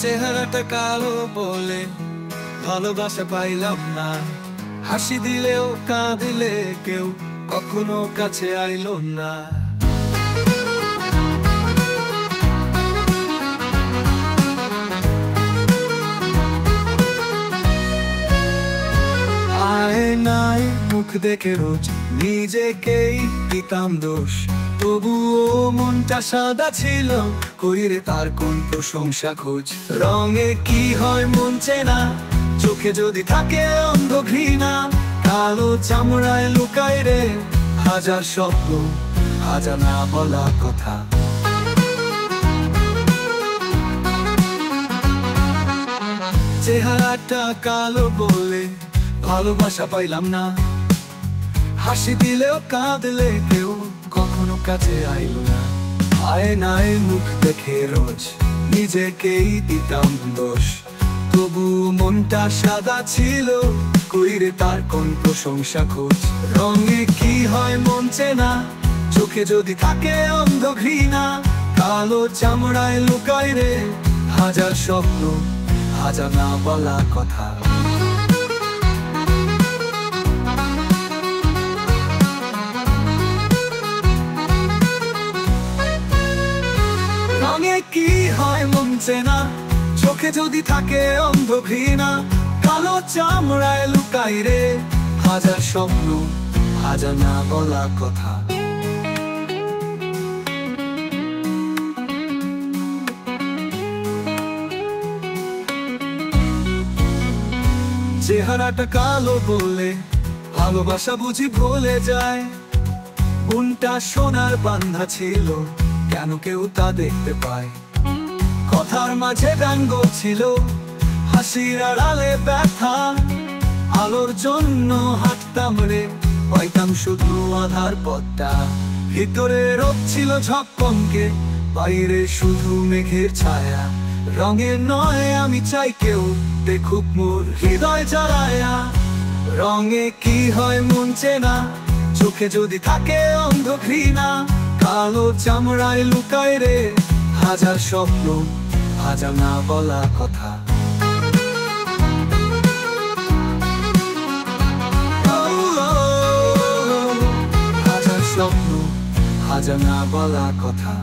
চেহারাটা কালো বলে ভালোবাসা পাইলাম না, হাসি দিলেও কাঁদিলে কেউ কখনো কাছে আইলো না। আয়নায় মুখ দেখে রোজ নিজেকেই দিতাম দোষ, তবুও মনটা সাদা ছিল, কইরে তার কোন প্রশংসা খোঁজ। রঙে কি হয় মন চেনা, চোখে যদি থাকে অন্ধ ঘৃণা, কালো চামড়ায় লুকায় রে হাজার স্বপ্ন, হাজার না বলা কথা। চেহারাটা কালো বলে ভালোবাসা পাইলাম না, হাসি দিলেও কাঁদলে কেউ কখনো কাছে আইলো না। আয়নায় মুখ দেখে রোজ নিজেকেই দিতাম দোষ, তবু মনটা সাদা ছিল, কইরে তার কোন প্রশংসা খোঁজ। রঙে কি হয় মন চেনা, চোখে যদি থাকে অন্ধ ঘৃণা, কালো চামড়ায় লুকায় রে হাজার স্বপ্ন, হাজার না বলা কথা। রঙে কি হয় মন চেনা, চোখে যদি থাকে অন্ধ ঘৃণা, কালো চামড়ায় লুকায় রে হাজার স্বপ্ন, হাজার না বলা কথা। চেহারাটা কালো বলে ভালোবাসা বুঝি ভুলে যায়, মনটা সোনার বান্ধা ছিল, কেন কেউ তা দেখতে পায়। কথার মাঝে ব্যঙ্গ ছিল, হাসির আড়ালে ব্যথা, আলোর জন্য হাঁটতাম রে, পাইতাম শুধু আধার পথটা। ভিতরে রোদ ছিল ঝকমকে, বাইরে শুধু মেঘের ছায়া। রঙের নয় আমি চাই কেউ দেখুক মোর হৃদয় জ্বালায়া। রঙে কি হয় মন চেনা, চোখে যদি থাকে অন্ধ ঘৃণা, কালো চামড়ায় লুকায় রে হাজার স্বপ্ন, হাজার না বলা কথা। হাজার স্বপ্ন, হাজার না বলা কথা।